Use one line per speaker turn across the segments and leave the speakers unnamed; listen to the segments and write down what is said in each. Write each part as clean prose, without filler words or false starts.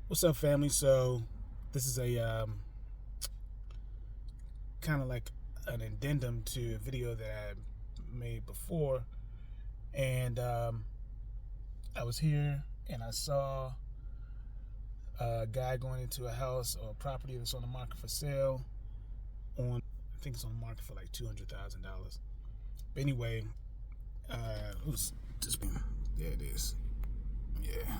What's up, family? So, this is a kind of like an addendum to a video that I made before, and I was here and I saw a guy going into a house or a property that's on the market for sale. I think it's on the market for like $200,000. But anyway, it was just there. It is, yeah.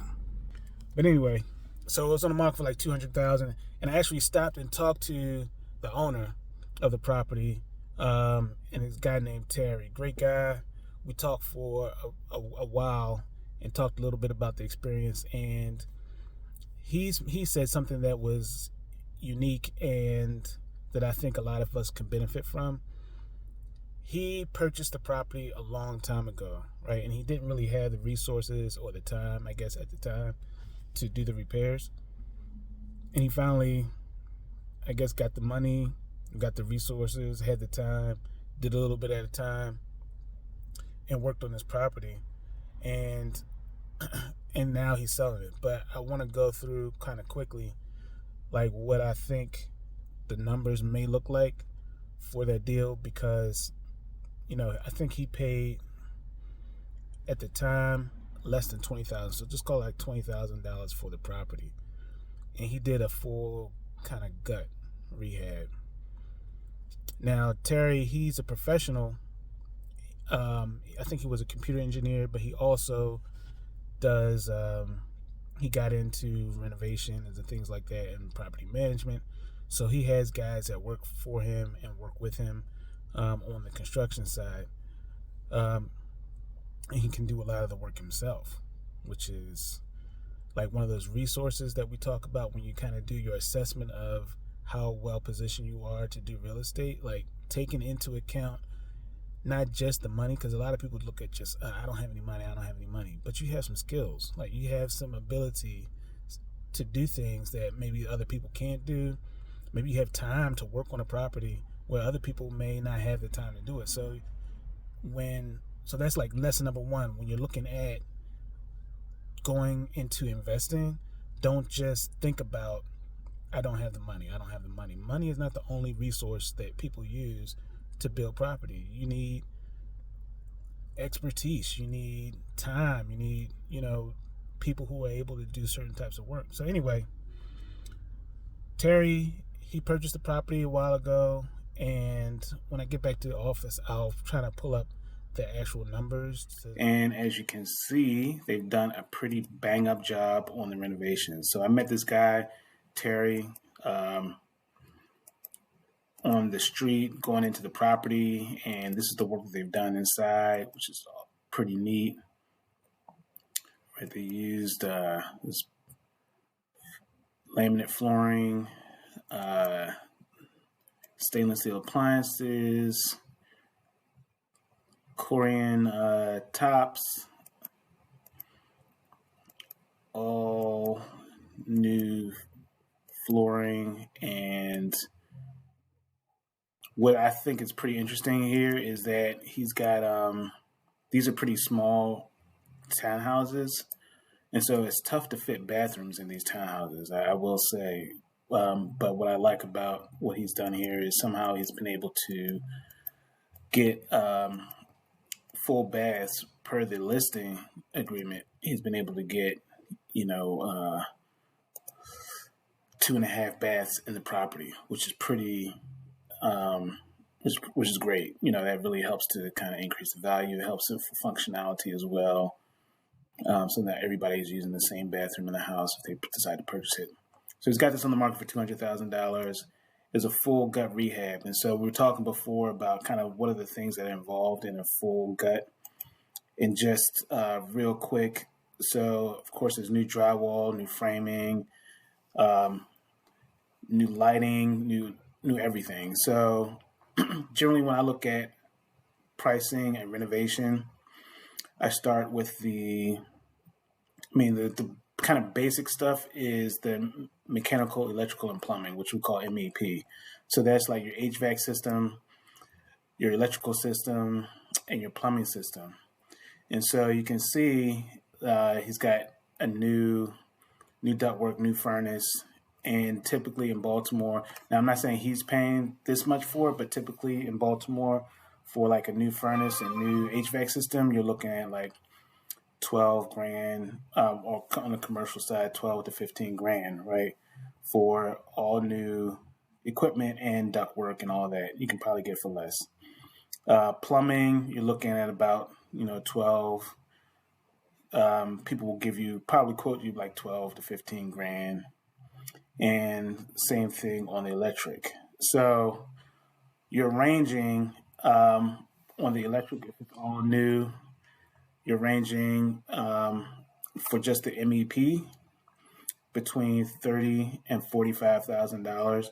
But anyway, so it was on the market for like 200,000, and I actually stopped and talked to the owner of the property, and this guy named Terry. Great guy. We talked for a while and talked a little bit about the experience, and he said something that was unique and that I think a lot of us can benefit from. He purchased the property a long time ago, right? And he didn't really have the resources or the time, I guess, at the time to do the repairs. And he finally, I guess, got the money, got the resources, had the time, did a little bit at a time, and worked on this property. And and now he's selling it. But I want to go through kind of quickly like what I think the numbers may look like for that deal, because I think he paid at the time less than 20,000, so just call it like $20,000 for the property, and he did a full kind of gut rehab. Now Terry, he's a professional. I think he was a computer engineer, but he also does. He got into renovations and things like that and property management. So he has guys that work for him and work with him on the construction side. And he can do a lot of the work himself, which is like one of those resources that we talk about when you kind of do your assessment of how well positioned you are to do real estate, like taking into account not just the money, because a lot of people look at just I don't have any money, but you have some skills, like you have some ability to do things that maybe other people can't do. Maybe you have time to work on a property where other people may not have the time to do it. So that's like lesson number one. When you're looking at going into investing, don't just think about I don't have the money. Money is not the only resource that people use to build property. You need expertise, you need time, you need, people who are able to do certain types of work. So anyway, Terry, he purchased the property a while ago, and when I get back to the office, I'll try to pull up the actual numbers. And as you can see, they've done a pretty bang up job on the renovations. So I met this guy, Terry, on the street going into the property, and this is the work that they've done inside, which is pretty neat. Right, they used this laminate flooring, stainless steel appliances, Corian tops, all new flooring. And what I think is pretty interesting here is that he's got these are pretty small townhouses, and so it's tough to fit bathrooms in these townhouses, I will say. But what I like about what he's done here is somehow he's been able to get full baths per the listing agreement. He's been able to get 2.5 baths in the property, which is pretty which is great. That really helps to kind of increase the value. It helps with functionality as well, so that everybody's using the same bathroom in the house if they decide to purchase it. So he's got this on the market for $200,000. It's a full gut rehab. And so we were talking before about kind of what are the things that are involved in a full gut. And just real quick, so of course there's new drywall, new framing, new lighting, new everything. So generally when I look at pricing and renovation, I start with the kind of basic stuff is the mechanical, electrical, and plumbing, which we call MEP. So that's like your HVAC system, your electrical system, and your plumbing system. And so you can see he's got a new new ductwork, new furnace. And typically in Baltimore, now I'm not saying he's paying this much for it, but typically in Baltimore for like a new furnace and new HVAC system, you're looking at like 12 grand, or on the commercial side, 12 to 15 grand, right? For all new equipment and ductwork and all that. You can probably get for less. Plumbing, you're looking at about, 12. People will probably quote you like 12 to 15 grand. And same thing on the electric. So you're ranging on the electric, if it's all new, you're ranging for just the MEP between $30,000 and $45,000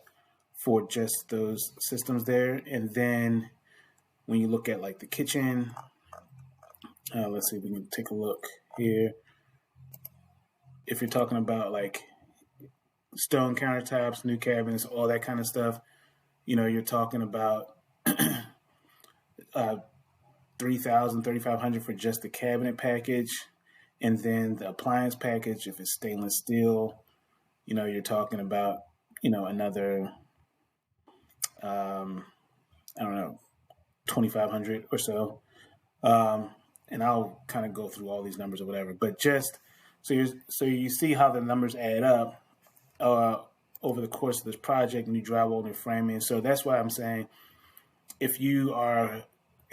for just those systems there. And then when you look at like the kitchen, let's see if we can take a look here. If you're talking about like stone countertops, new cabinets, all that kind of stuff, you're talking about $3,000, $3,500 for just the cabinet package. And then the appliance package, if it's stainless steel, you're talking about, another, I don't know, $2,500 or so. And I'll kind of go through all these numbers or whatever, but just so you see how the numbers add up over the course of this project, new drywall, new framing. So that's why I'm saying, if you are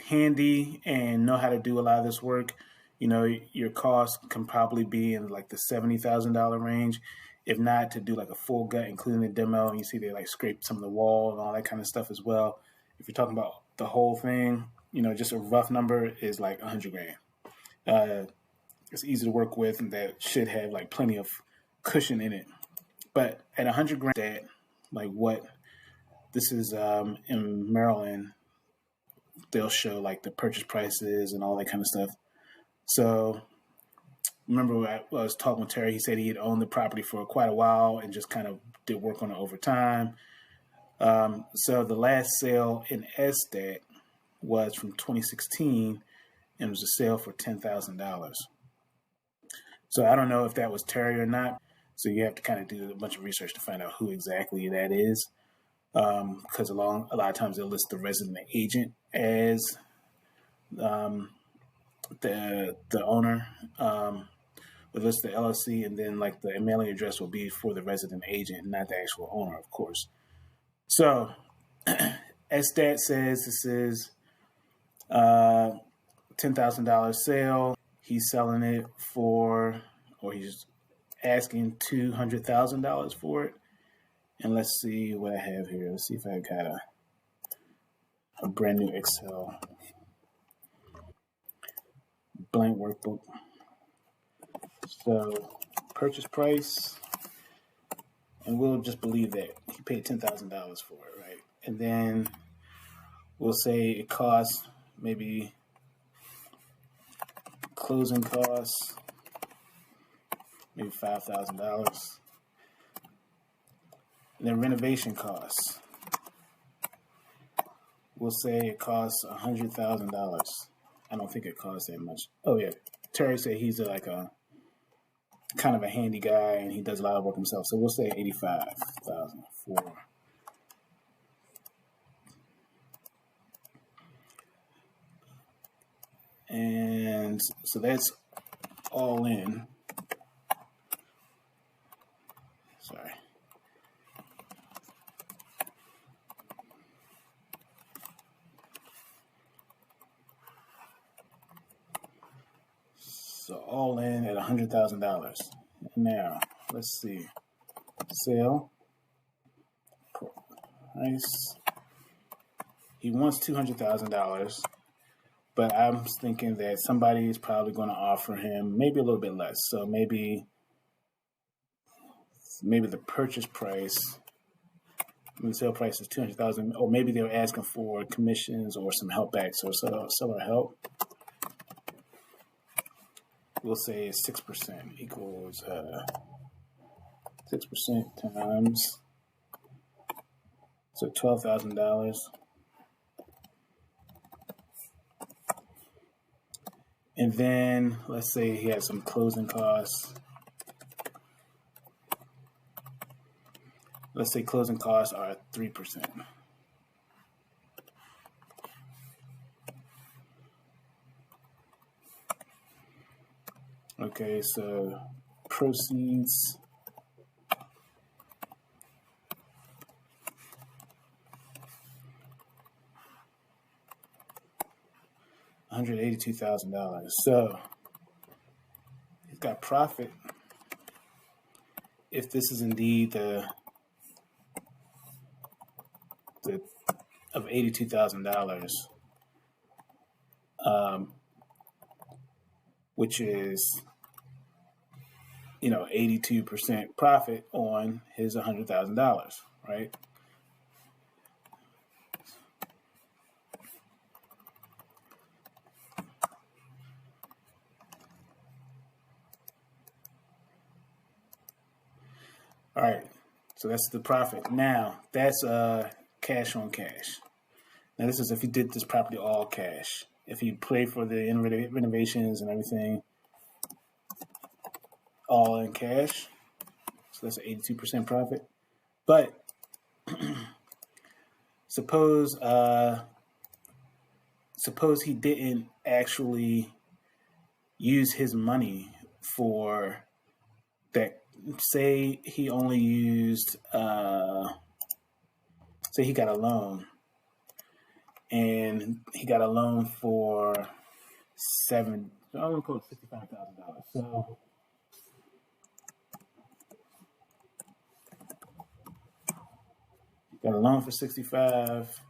handy and know how to do a lot of this work, your cost can probably be in like the $70,000 range. If not, to do like a full gut, including the demo, and you see they like scrape some of the wall and all that kind of stuff as well. If you're talking about the whole thing, just a rough number is like 100 grand. It's easy to work with, and that should have like plenty of cushion in it. But at 100 grand, that like what this is in Maryland, they'll show like the purchase prices and all that kind of stuff. So remember when I was talking with Terry, he said he had owned the property for quite a while and just kind of did work on it over time. So the last sale in ESTAT was from 2016, and it was a sale for $10,000. So I don't know if that was Terry or not. So you have to kind of do a bunch of research to find out who exactly that is. Because a lot of times they'll list the resident agent as the owner. They'll list the LLC, and then like the mailing address will be for the resident agent, not the actual owner, of course. So ESTAT says this is $10,000 sale. He's selling it for, or he's asking $200,000 for it. And let's see what I have here. Let's see if I got a brand new Excel blank workbook. So purchase price, and we'll just believe that he paid $10,000 for it, right? And then we'll say it costs maybe closing costs, maybe $5,000. And then renovation costs, we'll say it costs $100,000. I don't think it costs that much. Oh yeah, Terry said he's like a kind of a handy guy and he does a lot of work himself. So we'll say $85,000 for. And so that's all in. Sorry. So all in at $100,000. Now, let's see. Sale. Price. He wants $200,000. But I'm thinking that somebody is probably going to offer him maybe a little bit less. So maybe the purchase price, the sale price is $200,000, or maybe they're asking for commissions or some help back, so seller help. We'll say 6% equals 6% times, so $12,000. And then let's say he has some closing costs. let's say closing costs are 3%. Okay, so proceeds $182,000. So he's got profit if this is indeed the of $82,000, which is 82% profit on his $100,000, right? All right, so that's the profit. Now that's cash on cash. Now this is if you did this property all cash. If you pay for the renovations and everything all in cash, so that's an 82% profit. But suppose he didn't actually use his money for that. Say he only used, say he got a loan, and he got a loan for I'm gonna call it $65,000. So got a loan for 65,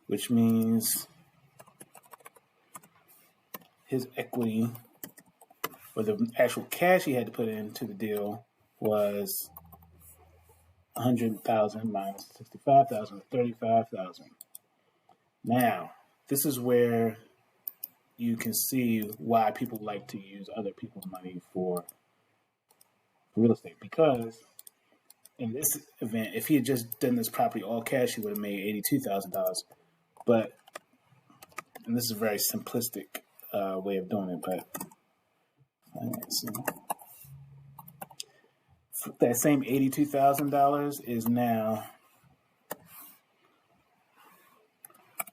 which means his equity, or the actual cash he had to put into the deal, was 100,000 minus 65,000, 35,000. Now, this is where you can see why people like to use other people's money for real estate. Because in this event, if he had just done this property all cash, he would have made $82,000. But, and this is a very simplistic way of doing it, but that same $82,000 is now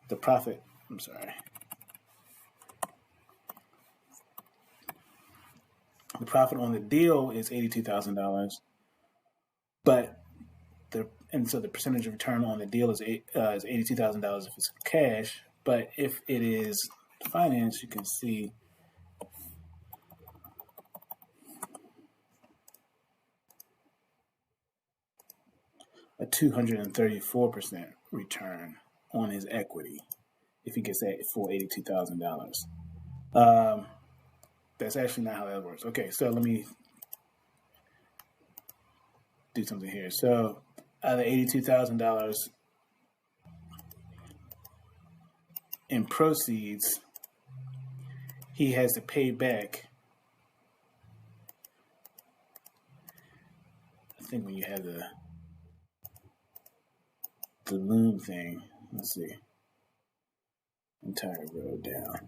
the profit. I'm sorry. The profit on the deal is $82,000, but so the percentage of return on the deal is $82,000 if it's cash. But if it is finance, you can see a 234% return on his equity if he gets that full $82,000. That's actually not how that works. Okay, so let me do something here. So out of $82,000 in proceeds, he has to pay back, I think when you have the loom thing, let's see, entire row down.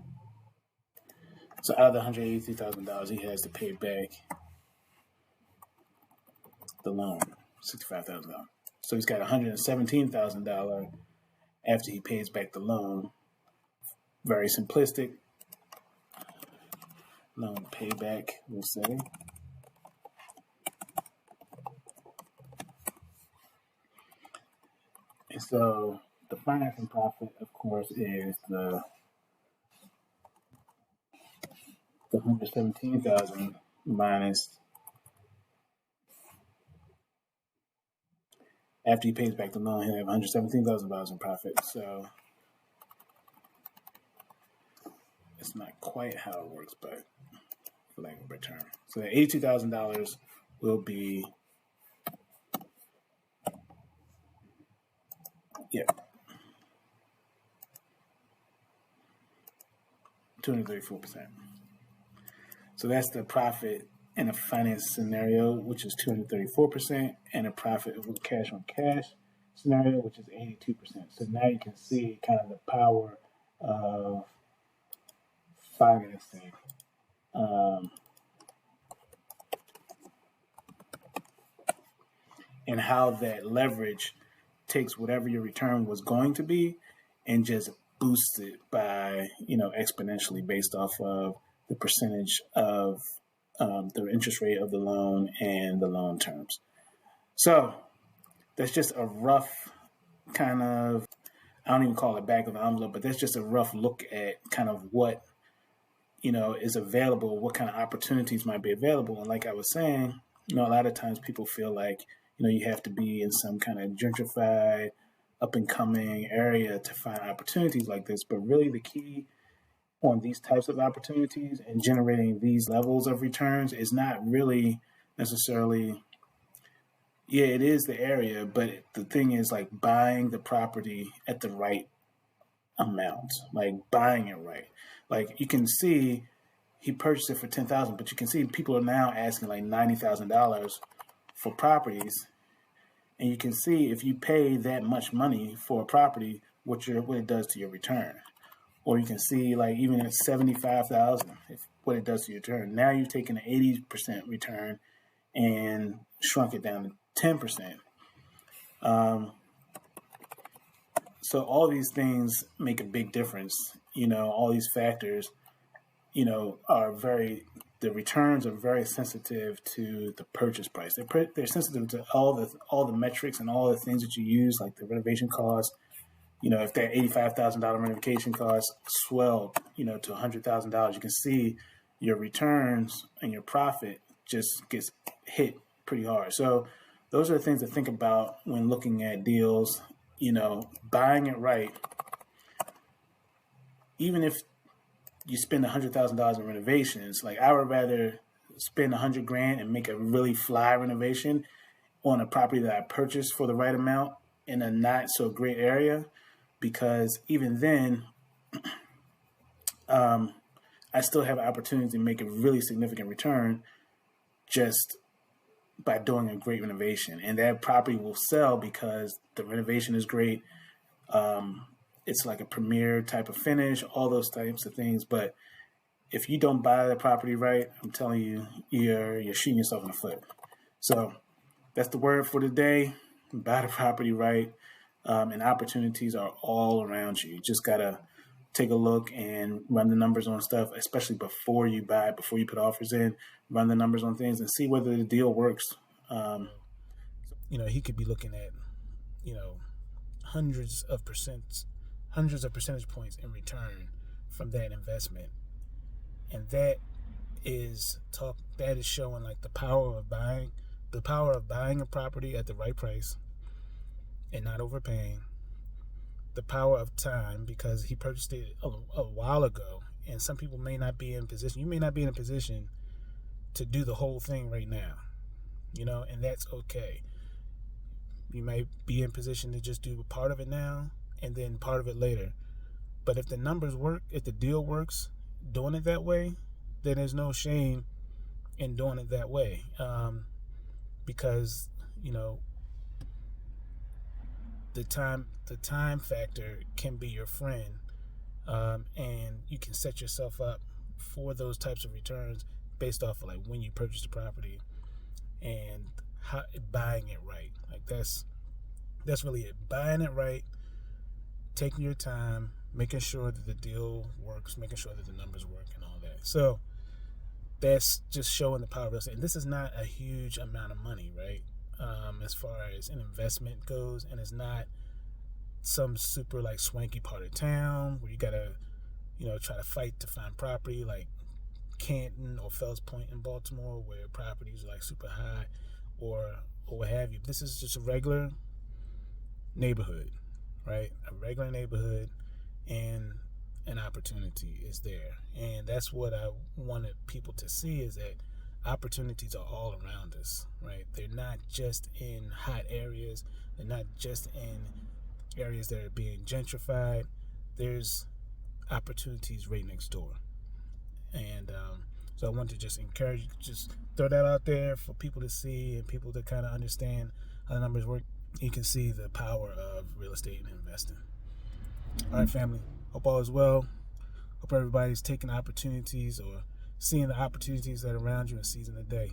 So out of the $182,000, he has to pay back the loan, $65,000. So he's got $117,000 after he pays back the loan. Very simplistic. Loan payback, we'll say. And so the financing profit, of course, is the $117,000 minus, after he pays back the loan, he'll have $117,000 in profit. So it's not quite how it works, but for lack of a better term. So the $82,000 will be, 234%. So that's the profit in a finance scenario, which is 234%, and a profit of a cash on cash scenario, which is 82%. So now you can see kind of the power of financing. and how that leverage takes whatever your return was going to be and just boosts it by, exponentially based off of the percentage of the interest rate of the loan and the loan terms. So that's just a rough kind of, I don't even call it back of the envelope, but that's just a rough look at kind of what, is available, what kind of opportunities might be available. And like I was saying, a lot of times people feel like, you have to be in some kind of gentrified, up and coming area to find opportunities like this. But really the key on these types of opportunities and generating these levels of returns is not really necessarily, it is the area, but the thing is like buying the property at the right amount, like buying it right. Like you can see he purchased it for $10,000, but you can see people are now asking like $90,000 for properties. And you can see if you pay that much money for a property, what it does to your return. Or you can see like even at $75,000, what it does to your return. Now you've taken an 80% return and shrunk it down to 10%. So all these things make a big difference. All these factors, the returns are very sensitive to the purchase price. They're sensitive to all the metrics and all the things that you use, like the renovation cost. If that $85,000 renovation cost swelled, to $100,000, you can see your returns and your profit just gets hit pretty hard. So those are the things to think about when looking at deals. Buying it right, even if you spend $100,000 in renovations, like I would rather spend $100,000 and make a really fly renovation on a property that I purchased for the right amount in a not so great area, because even then, I still have an opportunity to make a really significant return just by doing a great renovation. And that property will sell because the renovation is great. It's like a premier type of finish, all those types of things. But if you don't buy the property right, I'm telling you, you're shooting yourself in the foot. So that's the word for today. Buy the property right. And opportunities are all around you. You just got to take a look and run the numbers on stuff, especially before you buy, before you put offers in, run the numbers on things and see whether the deal works. He could be looking at, hundreds of percentage points in return from that investment. And that is showing like the power of buying a property at the right price and not overpaying. The power of time, because he purchased it a while ago, and some people may not be in position. You may not be in a position to do the whole thing right now, and that's okay. You may be in position to just do part of it now and then part of it later. But if the numbers work, if the deal works, doing it that way, then there's no shame in doing it that way, because the time factor can be your friend, and you can set yourself up for those types of returns based off of like when you purchase the property and buying it right. Like that's really it. Buying it right, taking your time, making sure that the deal works, making sure that the numbers work and all that. So that's just showing the power of real estate. And this is not a huge amount of money, right? As far as an investment goes, and it's not some super like swanky part of town where you gotta, try to fight to find property like Canton or Fells Point in Baltimore, where properties are like super high or what have you. This is just a regular neighborhood, right? A regular neighborhood, and an opportunity is there. And that's what I wanted people to see, is that opportunities are all around us, right? They're not just in hot areas. They're not just in areas that are being gentrified. There's opportunities right next door. And so I want to just encourage you, just throw that out there for people to see and people to kind of understand how the numbers work. You can see the power of real estate and investing. All right, family. Hope all is well. Hope everybody's taking opportunities or seeing the opportunities that are around you and seizing the day.